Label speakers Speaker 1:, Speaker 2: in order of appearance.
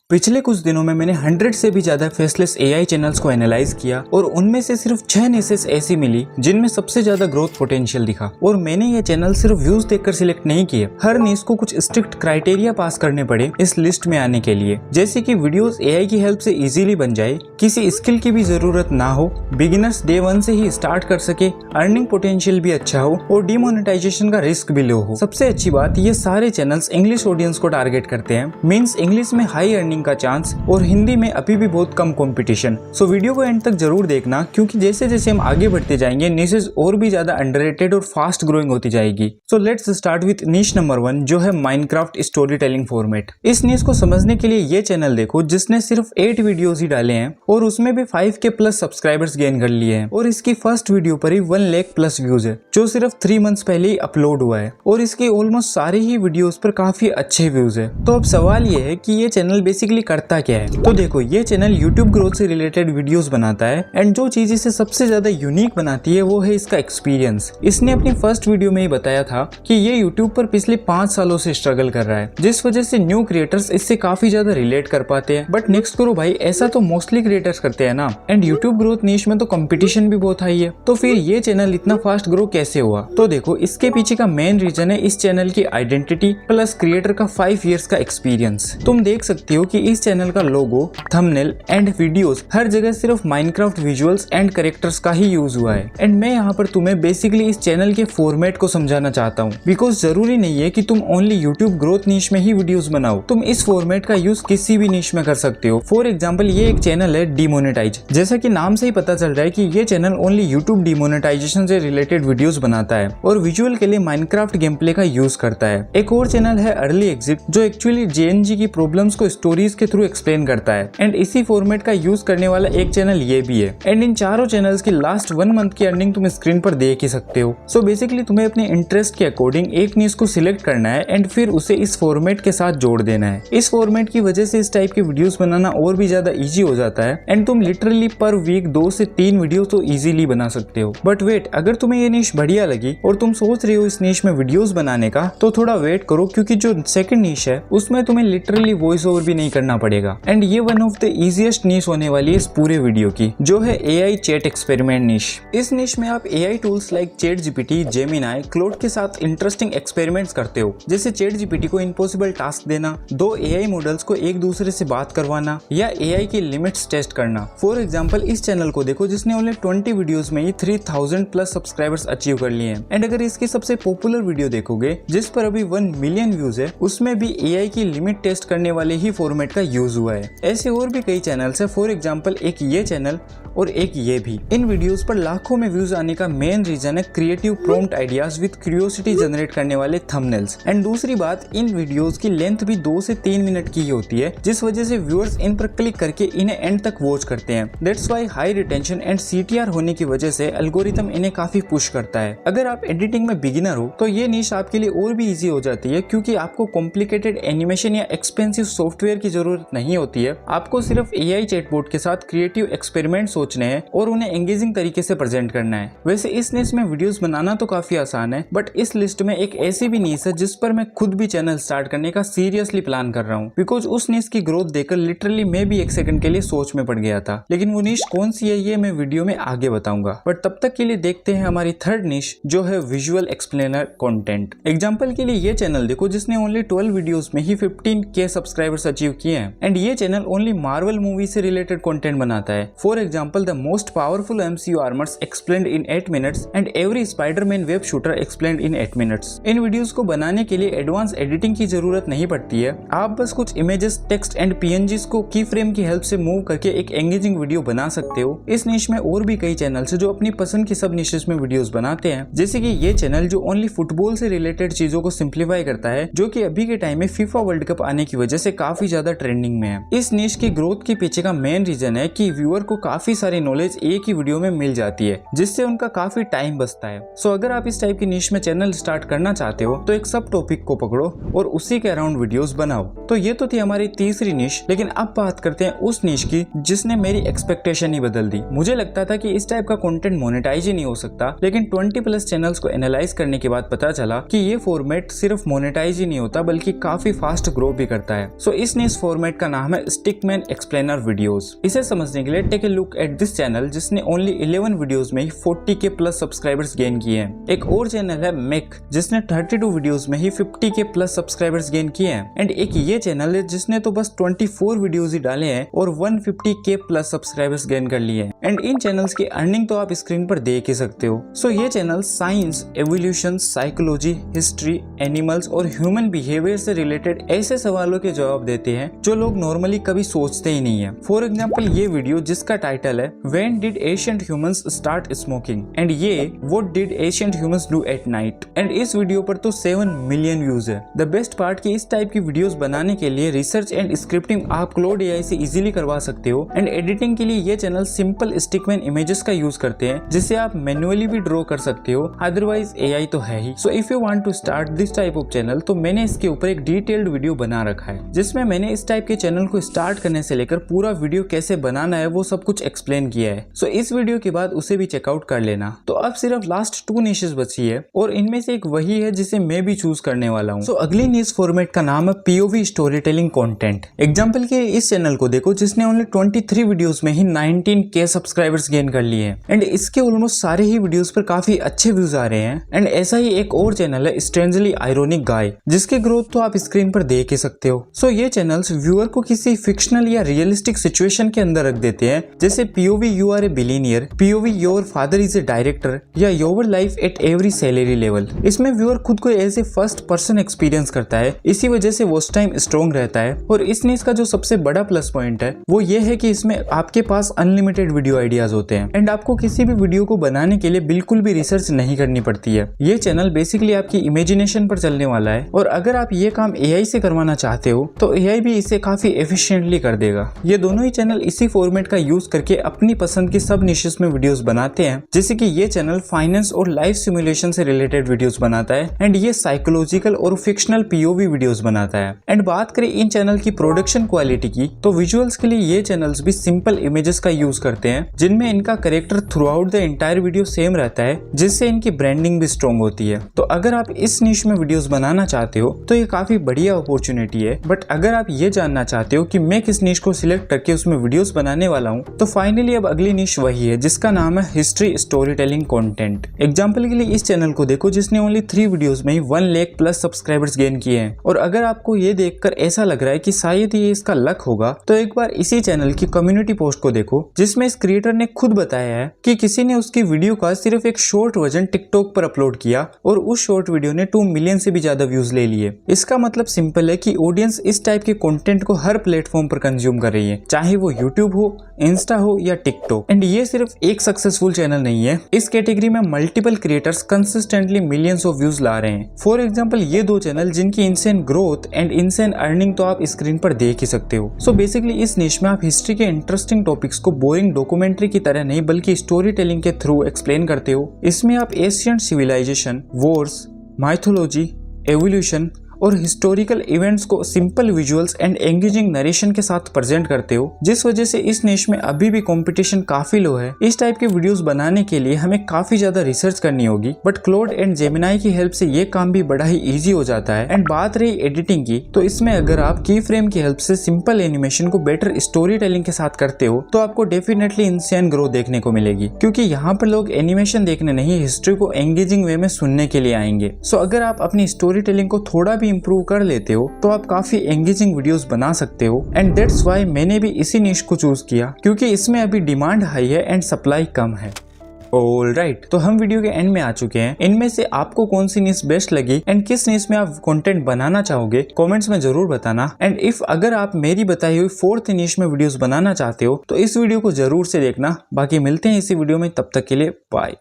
Speaker 1: पिछले कुछ दिनों में मैंने 100 से भी ज्यादा फेसलेस एआई चैनल्स को एनालाइज किया और उनमें से सिर्फ 6 निशेस ऐसी मिली जिनमें सबसे ज्यादा ग्रोथ पोटेंशियल दिखा। और मैंने ये चैनल सिर्फ व्यूज देखकर सिलेक्ट नहीं किए, हर निश को कुछ स्ट्रिक्ट क्राइटेरिया पास करने पड़े इस लिस्ट में आने के लिए, जैसे कि वीडियोस एआई की हेल्प से इजीली बन जाए, किसी स्किल की भी जरूरत ना हो, बिगिनर्स डे 1 से ही स्टार्ट कर सके, अर्निंग पोटेंशियल भी अच्छा हो और डिमोनेटाइजेशन का रिस्क भी लो हो। सबसे अच्छी बात, ये सारे चैनल्स इंग्लिश ऑडियंस को टारगेट करते हैं, मींस इंग्लिश में हाई अर्निंग का चांस और हिंदी में अभी भी बहुत कम कंपटीशन। सो वीडियो को एंड तक जरूर देखना, क्योंकि जैसे जैसे हम आगे बढ़ते जाएंगे निशेस और भी ज्यादा अंडररेटेड और फास्ट ग्रोइंग होती जाएगी। सो लेट्स स्टार्ट विद निश नंबर 1, जो है माइनक्राफ्ट स्टोरी टेलिंग फॉर्मेट। इस निश को समझने के लिए ये चैनल देखो जिसने सिर्फ 8 वीडियोस ही डाले हैं और उसमें भी 5K प्लस सब्सक्राइबर्स गेन कर लिए हैं और इसकी फर्स्ट वीडियो पर ही 1 लाख प्लस व्यूज है, जो सिर्फ 3 मंथ्स पहले ही अपलोड हुआ है और इसके ऑलमोस्ट सारे ही वीडियोस पर काफी अच्छे व्यूज है। तो अब सवाल ये है कि ये चैनल बेसिकली करता क्या है। तो देखो, ये चैनल YouTube ग्रोथ से रिलेटेड वीडियोस बनाता है एंड जो चीज इसे सबसे ज्यादा यूनिक बनाती है वो है इसका एक्सपीरियंस। इसने अपनी फर्स्ट वीडियो में ही बताया था कि ये YouTube पर पिछले 5 सालों से स्ट्रगल कर रहा है, जिस वजह से न्यू क्रिएटर्स इससे काफी ज्यादा रिलेट कर पाते हैं। बट नेक्स्ट करो भाई, ऐसा तो मोस्टली क्रिएटर्स करते हैं ना, एंड YouTube ग्रोथ नीश में तो कंपटीशन भी बहुत हाई है, तो फिर ये चैनल इतना फास्ट ग्रो कैसे हुआ। तो देखो, इसके पीछे का मेन रीजन है इस चैनल की आइडेंटिटी प्लस क्रिएटर का 5 इयर्स का एक्सपीरियंस। तुम देख सकते हो कि इस चैनल का लोगो, थंबनेल एंड वीडियोस हर जगह सिर्फ माइनक्राफ्ट विजुअल्स एंड कैरेक्टर्स का ही यूज हुआ है। एंड मैं यहाँ पर तुम्हें बेसिकली इस चैनल के फॉर्मेट को समझाना चाहता हूँ, बिकॉज जरूरी नहीं है कि तुम ओनली यूट्यूब ग्रोथ नीश में ही वीडियोस बनाओ, तुम इस फॉर्मेट का यूज किसी भी नीश में कर सकते हो। फॉर एग्जाम्पल, ये एक चैनल है डिमोनेटाइज। जैसा कि नाम से ही पता चल रहा है कि ये चैनल ओनली यूट्यूब डिमोनेटाइजेशन से रिलेटेड वीडियोस बनाता है और विजुअल के लिए माइनक्राफ्ट गेम प्ले का यूज करता है। एक और चैनल है अर्ली एग्जिट, जो एक्चुअली JNG की प्रॉब्लम्स को स्टोरीज के थ्रू एक्सप्लेन करता है एंड इसी फॉर्मेट का यूज करने वाला एक चैनल ये भी है। एंड इन चारों चैनल्स की लास्ट 1 मंथ की अर्निंग तुम स्क्रीन पर देख ही सकते हो। सो बेसिकली तुम्हें अपने इंटरेस्ट के अकॉर्डिंग एक न्यूज को सिलेक्ट करना है एंड फिर उसे इस फॉर्मेट के साथ जोड़ देना है। इस फॉर्मेट की वजह से इस टाइप के वीडियोस बनाना और भी ज्यादा इजी हो जाता है एंड तुम लिटरली पर वीक 2 से 3 वीडियो तो इजीली बना सकते हो। बट वेट, अगर तुम्हें ये निश बढ़िया लगी और तुम सोच रहे हो इस निश में वीडियोस बनाने का, तो थोड़ा वेट करो, क्योंकि जो सेकंड निश है उसमें तुम्हें लिटरली वॉइस ओवर भी नहीं करना पड़ेगा एंड ये वन ऑफ द इजीएस्ट निश होने वाली है इस पूरे वीडियो की, जो है AI चैट एक्सपेरिमेंट निश। इस निश में आप AI tools like ChatGPT, Gemini, Claude के साथ इंटरेस्टिंग एक्सपेरिमेंट्स करते हो, जैसे ChatGPT को इम्पॉसिबल टास्क देना, 2 AI मॉडल्स को एक दूसरे से बात करवाना या AI की लिमिट्स टेस्ट करना। फॉर एग्जाम्पल, इस चैनल को देखो जिसने ओनली 20 वीडियोस में ही 3000 प्लस सब्सक्राइबर्स अचीव कर लिए हैं। एंड अगर इसकी सबसे पॉपुलर वीडियो देखोगे जिस पर अभी 1 मिलियन व्यूज है, उसमें भी AI की लिमिट टेस्ट करने वाले ही फॉर्मेट का यूज हुआ है। ऐसे और भी कई चैनल्स है, फॉर एग्जाम्पल एक ये चैनल और एक ये भी। इन वीडियोस पर लाखों में व्यूज आने का मेन रीजन है creative prompt ideas with curiosity generate करने वाले थंबनेल्स। एंड दूसरी बात, इन वीडियोस की लेंथ भी 2 से 3 मिनट की ही होती है, जिस वजह से व्यूअर्स इन पर क्लिक करके इन्हें एंड तक वॉच करते हैं। That's why high retention and CTR होने की वजह से एल्गोरिथम इन्हें काफी पुश करता है। अगर आप एडिटिंग में बिगिनर हो तो ये निश आपके लिए और भी इजी हो जाती है, क्योंकि आपको कॉम्प्लिकेटेड एनिमेशन या एक्सपेंसिव सॉफ्टवेयर की जरूरत नहीं होती है। आपको सिर्फ AI चैटबॉट के साथ क्रिएटिव एक्सपेरिमेंट सोचने हैं और उन्हें एंगेजिंग तरीके से प्रेजेंट करना है। वैसे इस निश में वीडियोस बनाना तो काफी आसान है, बट इस लिस्ट में एक ऐसी भी निश है जिस पर मैं खुद भी चैनल स्टार्ट करने का सीरियसली प्लान कर रहा हूँ, बिकॉज उस निश की ग्रोथ देखकर लिटरली मैं भी 1 सेकंड के लिए सोच में पड़ गया था। लेकिन वो निश कौन सी है ये मैं वीडियो में आगे बताऊंगा, बट तब तक के लिए देखते हैं हमारी थर्ड निश, जो है विजुअल एक्सप्लेनर कंटेंट। एग्जांपल के लिए ये चैनल देखो जिसने ओनली 12 वीडियोस में ही 15K सब्सक्राइबर्स अचीव किए हैं एंड ये चैनल ओनली मार्वल मूवी से रिलेटेड कंटेंट बनाता है। For example, the most powerful MCU armours explained in 8 minutes and every Spiderman web shooter explained in 8 minutes. In videos को बनाने के लिए एडवांस एडिटिंग की जरूरत नहीं पड़ती है, आप बस कुछ इमेजेस, टेक्स्ट एंड PNGs को की फ्रेम की हेल्प से मूव करके एक एंगेजिंग वीडियो बना सकते हो। इस निश में और भी कई चैनल्स हैं जो अपनी पसंद की सब निशेस में वीडियोस बनाते हैं, जैसे कि ये चैनल जो ओनली फुटबॉल से रिलेटेड चीजों को सिंप्लीफाई करता है, जो कि अभी के टाइम में FIFA वर्ल्ड कप आने की वजह से काफी ज्यादा ट्रेंडिंग में है। इस निश की ग्रोथ के पीछे का मेन रीजन है कि व्यूअर को काफी सारी नॉलेज एक ही वीडियो में मिल जाती है, जिससे उनका काफी टाइम बचता है। सो अगर आप इस टाइप की निश में चैनल स्टार्ट करना चाहते हो तो एक सब टॉपिक को पकड़ो और उसी के अराउंड वीडियोस बनाओ। तो ये तो थी हमारी तीसरी निश, लेकिन अब बात करते हैं उस निश की जिसने मेरी एक्सपेक्टेशन ही बदल दी। मुझे लगता था कि इस टाइप का कंटेंट मोनेटाइज ही नहीं हो सकता, लेकिन 20 प्लस चैनल्स को एनालाइज करने के बाद पता चला कि ये फॉर्मेट सिर्फ मोनेटाइज ही नहीं होता बल्कि काफी फास्ट ग्रो भी करता है। सो इस निश इस फॉर्मेट का नाम है स्टिकमैन एक्सप्लेनर वीडियोस। इसे समझने के लिए take a look at this channel जिसने ओनली 11 वीडियोस में ही 40K प्लस सब्सक्राइबर्स गेन किए हैं। एक और चैनल है मेक जिसने 32 वीडियोस में ही 50K प्लस सब्सक्राइबर्स गेन किए हैं। एंड एक ये चैनल है जिसने तो बस 24 वीडियोस ही डाले हैं और 150K प्लस सब्सक्राइबर्स गेन कर लिए हैं। एंड इन चैनल्स की अर्निंग तो आप स्क्रीन पर देख ही सकते हो। सो ये channel science, evolution, psychology, history, animals और ह्यूमन बिहेवियर से रिलेटेड ऐसे सवालों के जवाब देते हैं जो लोग नॉर्मली कभी सोचते ही नहीं है। फॉर एग्जाम्पल ये वीडियो जिसका टाइटल है When did ancient humans start smoking and ये What did ancient humans do at night and इस वीडियो पर तो 7 मिलियन व्यूज है। द बेस्ट पार्ट कि इस टाइप की वीडियोस बनाने के लिए रिसर्च एंड स्क्रिप्टिंग आप क्लाउड एआई से इजीली करवा सकते हो। एंड एडिटिंग के लिए ये चैनल सिंपल स्टिकमैन इमेजेस का यूज करते हैं जिसे आप मैन्युअली भी ड्रॉ कर सकते हो, अदरवाइज एआई तो है ही। So if you want to start this type of channel तो मैंने इसके ऊपर एक डिटेल्ड वीडियो बना रखा है जिसमें मैंने इस टाइप के चैनल को स्टार्ट करने से लेकर पूरा वीडियो कैसे बनाना है वो सब कुछ एक्सप्लेन किया है। सो इस वीडियो के बाद उसे भी चेकआउट कर लेना। तो अब सिर्फ लास्ट 2 निशेस बची है और इनमें से एक वही है जिसे मैं भी चूज करने वाला हूँ। सो अगली न्यूज फॉर्मेट का नाम है POV story telling content. Example के इस चैनल को देखो जिसने ओनली 23 वीडियोस में ही 19K सब्सक्राइबर्स गेन कर लिए हैं। एंड इसके ऑलमोस्ट सारे ही वीडियोस पर काफी अच्छे व्यूज आ रहे हैं। एंड ऐसा ही एक और चैनल है स्ट्रेंजली आयरोनिक गाय जिसके ग्रोथ तो आप स्क्रीन पर देख ही सकते हो। सो ये चैनल्स व्यूअर को किसी फिक्शनल या रियलिस्टिक सिचुएशन के अंदर रख देते हैं, जैसे POV you are a billionaire, POV your father is a director या your life at every salary level. इसमें व्यूअर खुद को as a first person experience करता है, इसी वजह से वॉच टाइम स्ट्रॉन्ग रहता है। और इस न्यूज़ का जो सबसे बड़ा प्लस पॉइंट है वो ये है कि इसमें आपके पास अनलिमिटेड वीडियो आइडियाज होते हैं एंड आपको किसी भी वीडियो को बनाने के लिए बिल्कुल भी रिसर्च नहीं करनी पड़ती है। ये चैनल बेसिकली आपकी इमेजिनेशन पर चलने वाला है और अगर आप ये काम एआई से करवाना चाहते हो तो एआई भी इसे काफी एफिशिएंटली कर देगा। ये दोनों ही चैनल इसी फॉर्मेट का यूज करके अपनी पसंद की सब निशेस में वीडियोस बनाते हैं, जैसे कि ये चैनल फाइनेंस और लाइफ सिमुलेशन से रिलेटेड वीडियोस बनाता है एंड ये साइकोलॉजिकल और फिक्शनल पीओवी वीडियोस बनाता है। एंड बात करें इन चैनल की प्रोडक्शन क्वालिटी की तो विजुअल्स के लिए ये चैनल्स भी सिंपल इमेजेस का यूज करते हैं जिनमें इनका character through out the entire video same रहता है, जिससे इनकी ब्रांडिंग भी स्ट्रॉन्ग होती है। तो अगर आप इस निश में वीडियोस बनाना चाहते हो तो ये काफी बढ़िया अपॉर्चुनिटी है। बट अगर आप ये जानना चाहते हो कि मैं किस निश को सिलेक्ट करके उसमें वीडियोस बनाने वाला हूँ तो फाइनली अब अगली निश वही है जिसका नाम है history story telling content. Example के लिए इस चैनल को देखो जिसने ओनली 3 वीडियोस में ही 1 लाख प्लस सब्सक्राइबर्स गेन किए हैं। और अगर आपको ये देखकर ऐसा लग रहा है कि शायद ये इसका लक होगा तो एक बार इसी चैनल की कम्युनिटी पोस्ट को देखो जिसमें इस क्रिएटर ने खुद बताया है कि किसी ने उसकी वीडियो का सिर्फ एक शॉर्ट वर्जन टिकटॉक पर अपलोड किया और उस शॉर्ट वीडियो ने 2 मिलियन से भी ज्यादा व्यूज ले लिए। इसका मतलब सिंपल है कि ऑडियंस इस टाइप के कंटेंट को हर प्लेटफॉर्म पर कंज्यूम कर रही है, चाहे वो यूट्यूब हो, इंस्टा हो या टिकटॉक। एंड ये सिर्फ एक सक्सेसफुल चैनल नहीं है, इस कैटेगरी में multiple creators consistently millions of views ला रहे हैं। फॉर एग्जांपल ये 2 चैनल जिनकी insane growth and insane earning तो आप स्क्रीन पर देख ही सकते हो। सो बेसिकली इस निश में आप हिस्ट्री के इंटरेस्टिंग टॉपिक्स को बोरिंग डॉक्यूमेंट्री की तरह नहीं बल्कि स्टोरी टेलिंग के थ्रू एक्सप्लेन करते हो। इसमें आप ancient civilisation, wars, mythology, evolution और हिस्टोरिकल इवेंट्स को simple visuals and engaging narration के साथ प्रेजेंट करते हो, जिस वजह से इस निश में अभी भी कंपटीशन काफी लो है। इस टाइप के वीडियोस बनाने के लिए हमें काफी ज्यादा रिसर्च करनी होगी, बट क्लाउड एंड जेमिनाई की हेल्प से ये काम भी बड़ा ही इजी हो जाता है। एंड बात रही एडिटिंग की तो इसमें अगर आप की फ्रेम की हेल्प से सिंपल एनिमेशन को बेटर स्टोरी टेलिंग के साथ करते हो तो आपको डेफिनेटली इंसेन ग्रोथ देखने को मिलेगी, क्योंकि यहाँ पर लोग एनिमेशन देखने नहीं हिस्ट्री को एंगेजिंग वे में सुनने के लिए आएंगे। सो अगर आप अपनी स्टोरी टेलिंग को थोड़ा इंप्रूव कर लेते हो तो आप काफी एंगेजिंग वीडियोस बना सकते हो। एंड दैट्स व्हाई मैंने भी इसी निश को चूज किया, क्योंकि इसमें अभी डिमांड हाई है एंड सप्लाई कम है। ऑलराइट, तो हम वीडियो के एंड में आ चुके हैं। इनमें से आपको कौन सी निश बेस्ट लगी एंड किस निश में आप कंटेंट बनाना चाहोगे कमेंट्स में जरूर बताना। एंड इफ अगर आप मेरी बताई हुई 4th निश में वीडियोस बनाना चाहते हो तो इस वीडियो को जरूर से देखना। बाकी मिलते हैं इसी वीडियो में, तब तक के लिए बाय।